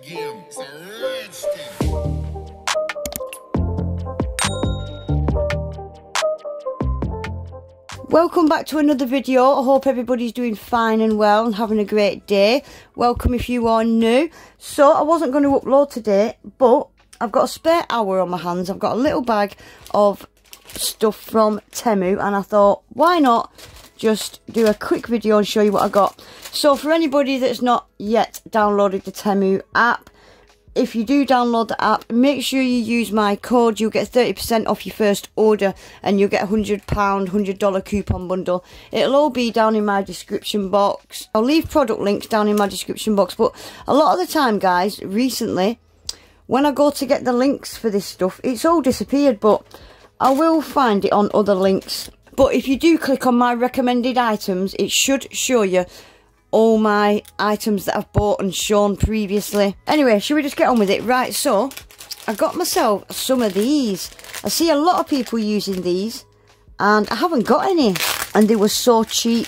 game. It's a rich thing. Welcome back to another video. I hope everybody's doing fine and well and having a great day. Welcome if you are new. So I wasn't going to upload today, but I've got a spare hour on my hands. I've got a little bag of stuff from Temu and I thought, why not just do a quick video and show you what I got. So for anybody that's not yet downloaded the Temu app, if you do download the app, make sure you use my code. You'll get 30% off your first order and you'll get a £100, $100 coupon bundle. It'll all be down in my description box. I'll leave product links down in my description box, but a lot of the time, guys, recently, when I go to get the links for this stuff, it's all disappeared, but I will find it on other links. But if you do click on my recommended items, it should show you all my items that I've bought and shown previously. Anyway, should we just get on with it? Right, so I got myself some of these. I see a lot of people using these and I haven't got any, and they were so cheap.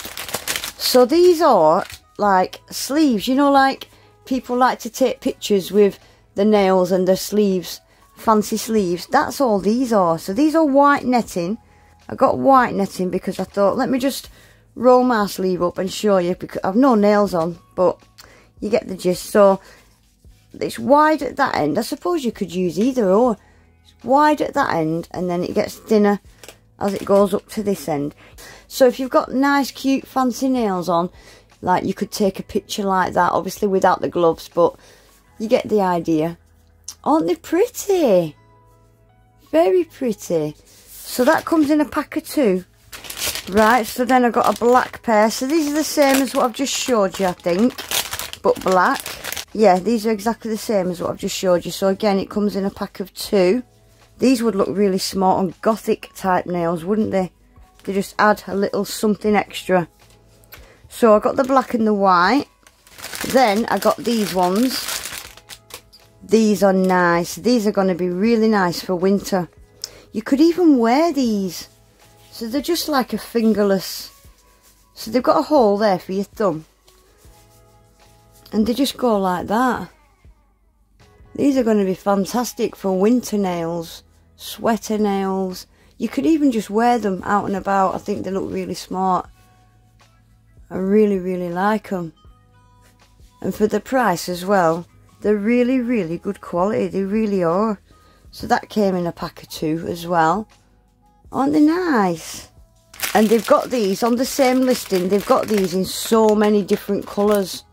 So these are like sleeves, you know, like people like to take pictures with the nails and the sleeves, fancy sleeves. That's all these are. So these are white netting. I got white netting because I thought, let me just roll my sleeve up and show you, because I've no nails on, but you get the gist. So it's wide at that end. I suppose you could use either or. It's wide at that end and then it gets thinner as it goes up to this end. So if you've got nice cute fancy nails on, like you could take a picture like that, obviously without the gloves, but you get the idea. Aren't they pretty? Very pretty. So that comes in a pack of 2. Right, so then I got a black pair. So these are the same as what I've just showed you, I think, but black. Yeah, these are exactly the same as what I've just showed you. So again, it comes in a pack of 2. These would look really smart on gothic type nails, wouldn't they? They just add a little something extra. So I got the black and the white. Then I got these ones. These are nice. These are going to be really nice for winter. You could even wear these. So they're just like a fingerless. So they've got a hole there for your thumb. And they just go like that. These are going to be fantastic for winter nails, sweater nails. You could even just wear them out and about. I think they look really smart. I really, really like them. And for the price as well, they're really, really good quality. They really are. So that came in a pack of 2 as well. Aren't they nice? And they've got these on the same listing. They've got these in so many different colours.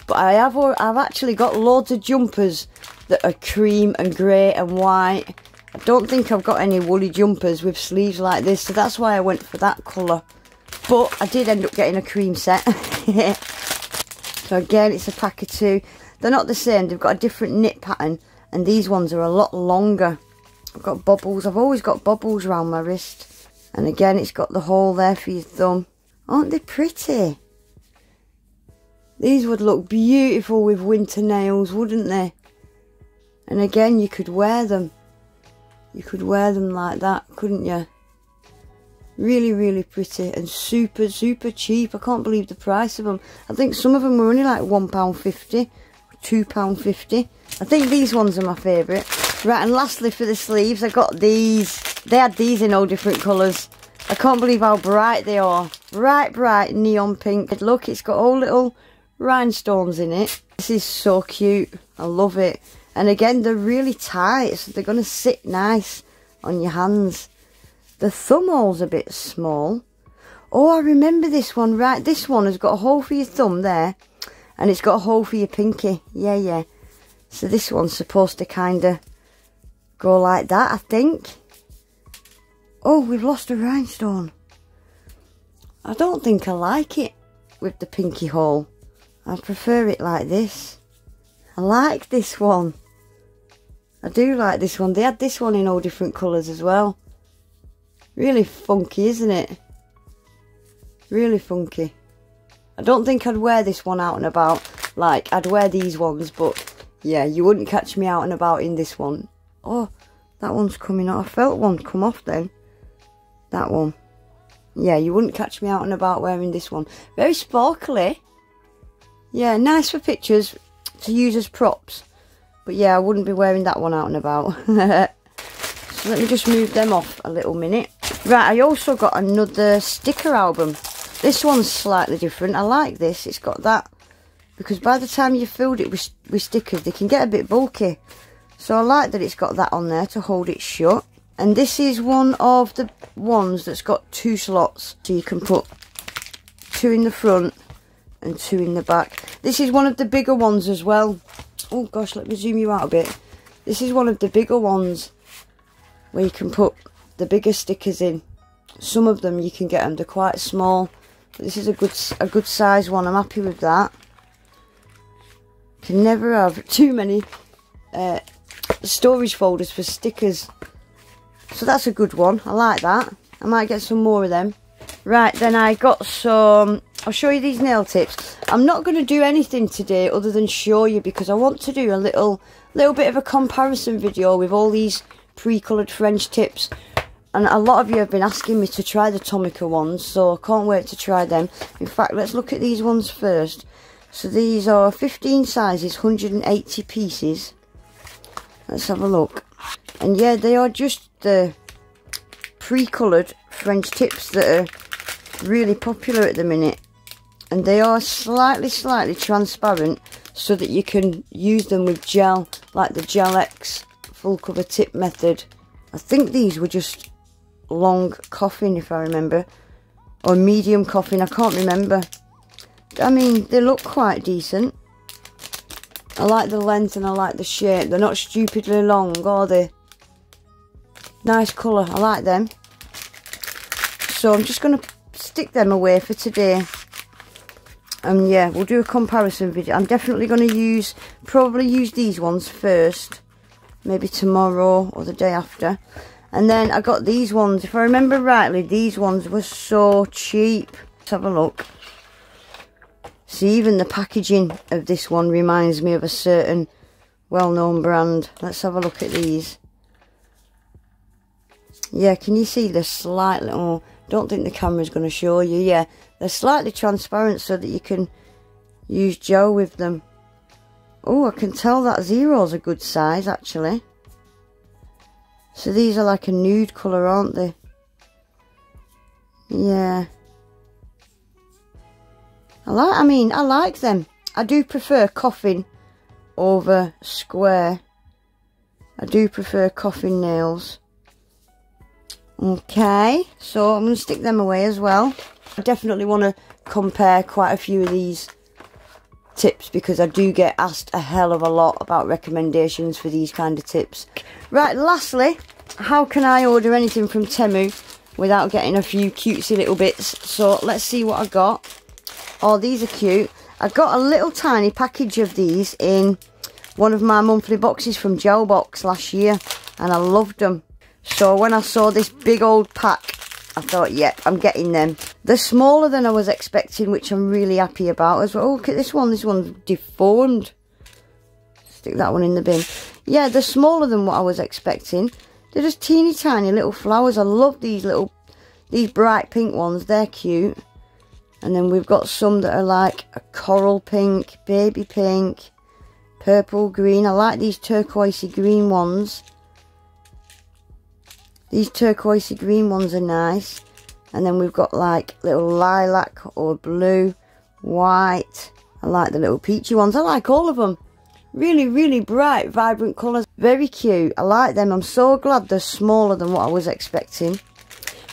But I've actually got loads of jumpers that are cream and grey and white. I don't think I've got any woolly jumpers with sleeves like this, so that's why I went for that colour. But I did end up getting a cream set. So again, it's a pack of 2. They're not the same. They've got a different knit pattern. And these ones are a lot longer. I've got bubbles. I've always got bubbles around my wrist. And again, it's got the hole there for your thumb. Aren't they pretty? These would look beautiful with winter nails, wouldn't they? And again, you could wear them. You could wear them like that, couldn't you? Really, really pretty and super, super cheap. I can't believe the price of them. I think some of them were only like £1.50, £2.50. I think these ones are my favourite. Right, and lastly for the sleeves, I got these. They had these in all different colours. I can't believe how bright they are. Bright, bright neon pink. Look, it's got all little rhinestones in it. This is so cute. I love it. And again, they're really tight, so they're going to sit nice on your hands. The thumb hole's a bit small. Oh, I remember this one. Right, this one has got a hole for your thumb there. And it's got a hole for your pinky. Yeah, yeah. So this one's supposed to kind of go like that, I think. Oh, we've lost a rhinestone. I don't think I like it with the pinky hole. I prefer it like this. I like this one. I do like this one. They had this one in all different colours as well. Really funky, isn't it? Really funky. I don't think I'd wear this one out and about. Like, I'd wear these ones, but yeah, you wouldn't catch me out and about in this one. Oh, that one's coming off. I felt one come off then. That one. Yeah, you wouldn't catch me out and about wearing this one. Very sparkly. Yeah, nice for pictures. to use as props. But yeah, I wouldn't be wearing that one out and about. So let me just move them off a little minute. Right, I also got another sticker album. This one's slightly different. I like this. It's got that, because by the time you filled it with stickers, they can get a bit bulky. So I like that it's got that on there to hold it shut. And this is one of the ones that's got 2 slots. So you can put 2 in the front and 2 in the back. This is one of the bigger ones as well. Oh gosh, let me zoom you out a bit. This is one of the bigger ones where you can put the bigger stickers in. Some of them you can get them, they're quite small. But this is a good size one. I'm happy with that. Can never have too many storage folders for stickers. So that's a good one. I like that. I might get some more of them. Right, then I got some... I'll show you these nail tips. I'm not going to do anything today other than show you, because I want to do a little bit of a comparison video with all these pre-coloured French tips. And a lot of you have been asking me to try the Tomica ones, so I can't wait to try them. In fact, let's look at these ones first. So these are 15 sizes, 180 pieces. Let's have a look. And yeah, they are just the pre-coloured French tips that are really popular at the minute. And they are slightly transparent, so that you can use them with gel, like the Gel X full cover tip method. I think these were just long coffin, if I remember, or medium coffin, I can't remember. I mean, they look quite decent. I like the length and I like the shape. They're not stupidly long, are they? Nice colour, I like them. So I'm just going to stick them away for today. And yeah, we'll do a comparison video. I'm definitely going to probably use these ones first. Maybe tomorrow or the day after. And then I got these ones. If I remember rightly, these ones were so cheap. Let's have a look. See, even the packaging of this one reminds me of a certain well-known brand. Let's have a look at these. Yeah, can you see they're slightly... Oh, don't think the camera's going to show you. Yeah, they're slightly transparent so that you can use gel with them. Oh, I can tell that zero's a good size, actually. So these are like a nude colour, aren't they? Yeah. I like them. I do prefer coffin over square. I do prefer coffin nails. Okay, so I'm going to stick them away as well. I definitely want to compare quite a few of these tips, because I do get asked a hell of a lot about recommendations for these kind of tips. Right, lastly, how can I order anything from Temu without getting a few cutesy little bits? So let's see what I got. Oh, these are cute. I got a little tiny package of these in one of my monthly boxes from Gelbox last year, and I loved them. So when I saw this big old pack, I thought, yep, I'm getting them. They're smaller than I was expecting, which I'm really happy about as well. Oh, look at this one. This one's deformed. Stick that one in the bin. Yeah, they're smaller than what I was expecting. They're just teeny tiny little flowers. I love these bright pink ones. They're cute. And then we've got some that are like a coral pink, baby pink, purple green. I like these turquoisey green ones. These turquoisey green ones are nice. And then we've got like little lilac or blue, white. I like the little peachy ones. I like all of them. Really, really bright, vibrant colours. Very cute. I like them. I'm so glad they're smaller than what I was expecting.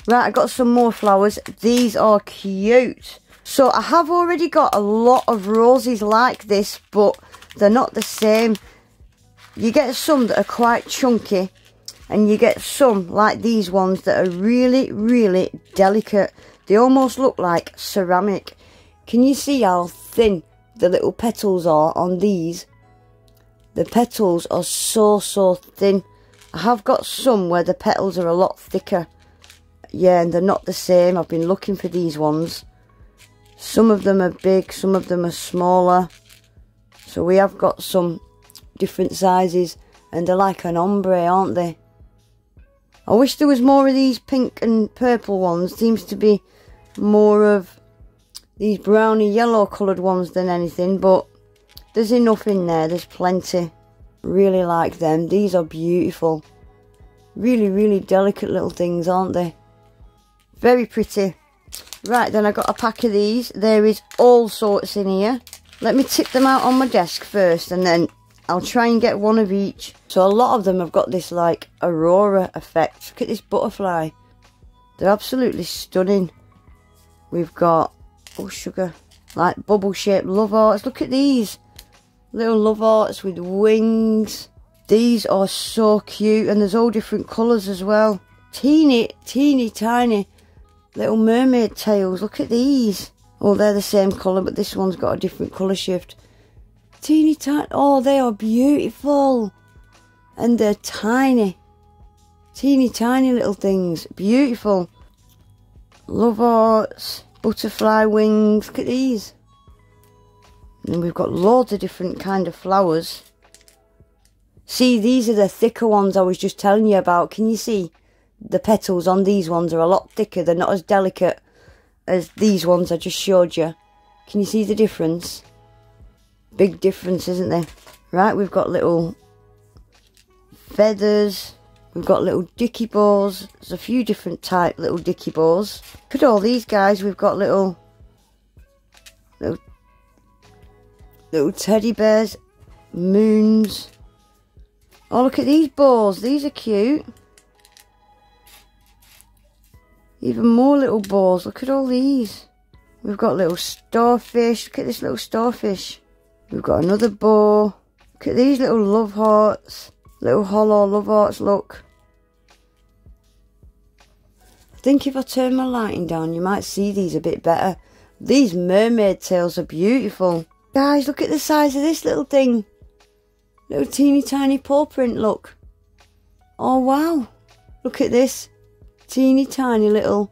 Right, I got some more flowers. These are cute. So I have already got a lot of roses like this, but they're not the same. You get some that are quite chunky, and you get some like these ones that are really, really delicate. They almost look like ceramic. Can you see how thin the little petals are on these? The petals are so thin. I have got some where the petals are a lot thicker. Yeah, and they're not the same. I've been looking for these ones. Some of them are big, some of them are smaller. So we have got some different sizes, and they're like an ombre, aren't they? I wish there was more of these pink and purple ones. Seems to be more of these browny yellow coloured ones than anything, but There's enough in there, there's plenty. Really like them. These are beautiful. Really, really delicate little things, aren't they? Very pretty. Right, then I got a pack of these. There is all sorts in here. Let me tip them out on my desk first, and then I'll try and get one of each. So a lot of them have got this like aurora effect. Look at this butterfly. They're absolutely stunning. We've got, oh sugar, like bubble shaped love hearts. Look at these. Little love hearts with wings. These are so cute, and there's all different colours as well. Teeny, teeny, tiny little mermaid tails. Look at these. Oh, they're the same colour, but this one's got a different colour shift. Teeny tiny. Oh, they are beautiful. And they're tiny. Teeny tiny little things. Beautiful. Love hearts. Butterfly wings. Look at these. And then we've got loads of different kind of flowers. See, these are the thicker ones I was just telling you about. Can you see? The petals on these ones are a lot thicker. They're not as delicate as these ones I just showed you. Can you see the difference? Big difference, isn't there? Right, we've got little feathers. We've got little dicky bows. There's a few different type little dicky bows. Look at all these guys. We've got little teddy bears, moons. Oh, look at these bows. These are cute. Even more little bows. Look at all these. We've got little starfish. Look at this little starfish. We've got another bow. Look at these little love hearts. Little hollow love hearts, look. I think if I turn my lighting down, you might see these a bit better. These mermaid tails are beautiful. Guys, look at the size of this little thing. Little teeny tiny paw print, look. Oh, wow. Look at this. Teeny tiny little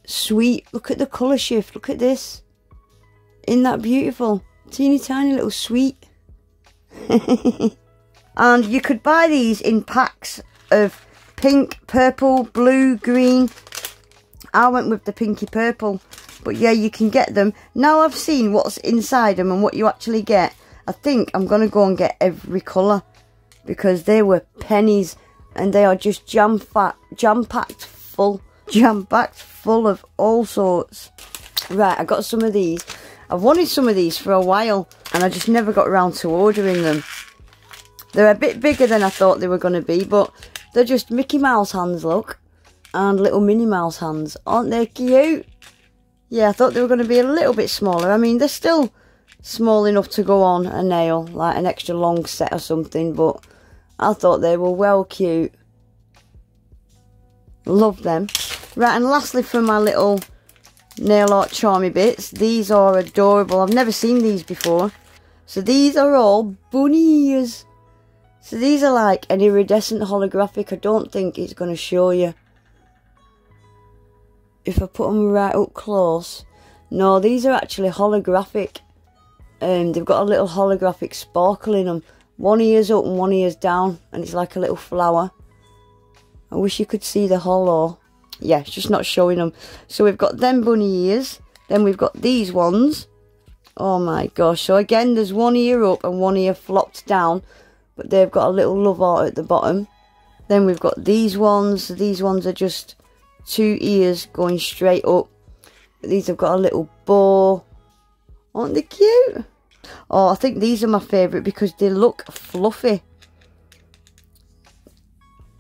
sweet. Look at the colour shift. Look at this. Isn't that beautiful? Teeny tiny little sweet. And you could buy these in packs of pink, purple, blue, green. I went with the pinky purple. But yeah, you can get them. Now I've seen what's inside them and what you actually get, I think I'm going to go and get every colour. Because they were pennies. And they are just jam-packed full of all sorts. Right, I got some of these. I've wanted some of these for a while, and I just never got around to ordering them. They're a bit bigger than I thought they were going to be, but they're just Mickey Mouse hands, look. And little Minnie Mouse hands. Aren't they cute? Yeah, I thought they were going to be a little bit smaller. I mean, they're still small enough to go on a nail, like an extra long set or something, but I thought they were well cute. Love them. Right, and lastly for my little nail art charmy bits, these are adorable. I've never seen these before. So these are all bunny ears. So these are like an iridescent holographic. I don't think it's going to show you. If I put them right up close. No, these are actually holographic. They've got a little holographic sparkle in them. One ear's up and one ear's down, and it's like a little flower. I wish you could see the hollow. Yeah, it's just not showing them. So we've got them bunny ears. Then we've got these ones. Oh my gosh. So again, there's one ear up and one ear flopped down, but they've got a little love heart at the bottom. Then we've got these ones. These ones are just two ears going straight up. These have got a little bow. Aren't they cute? Oh, I think these are my favourite because they look fluffy.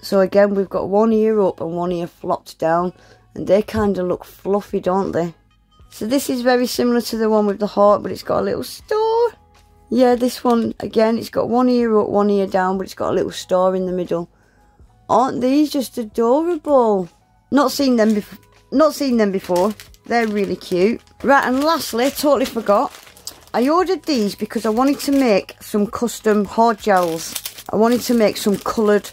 So again, we've got one ear up and one ear flopped down. And they kind of look fluffy, don't they? So this is very similar to the one with the heart, but it's got a little star. Yeah, this one, again, it's got one ear up, one ear down, but it's got a little star in the middle. Aren't these just adorable? Not seen them before. They're really cute. Right, and lastly, totally forgot. I ordered these because I wanted to make some custom hard gels. I wanted to make some coloured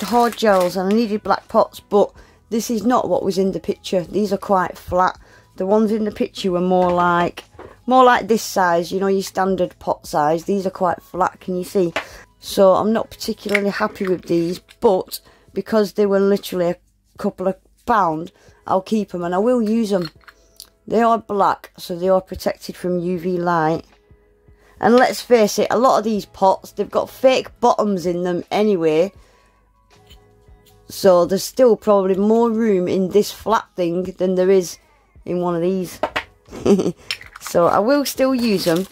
hard gels, and I needed black pots, but this is not what was in the picture. These are quite flat. The ones in the picture were more like this size, you know, your standard pot size. These are quite flat, can you see? So I'm not particularly happy with these, but because they were literally a couple of pound, I'll keep them and I will use them. They are black, so they are protected from UV light. And let's face it, a lot of these pots, they've got fake bottoms in them anyway. So there's still probably more room in this flat thing than there is in one of these. So I will still use them.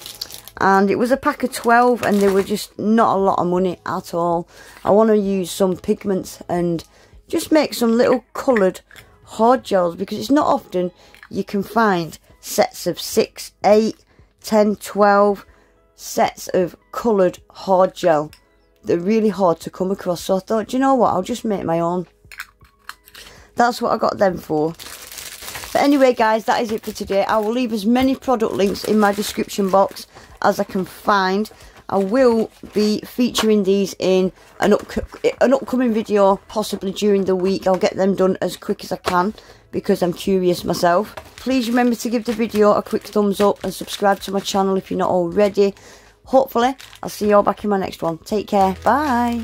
And it was a pack of 12 and they were just not a lot of money at all. I want to use some pigments and just make some little coloured hard gels, because it's not often you can find sets of 6, 8, 10, 12 sets of coloured hard gel. They're really hard to come across, so I thought, you know what, I'll just make my own. That's what I got them for. But anyway guys, that is it for today. I will leave as many product links in my description box as I can find. I will be featuring these in an upcoming video, possibly during the week. I'll get them done as quick as I can, because I'm curious myself. Please remember to give the video a quick thumbs up and subscribe to my channel if you're not already. Hopefully, I'll see you all back in my next one. Take care. Bye.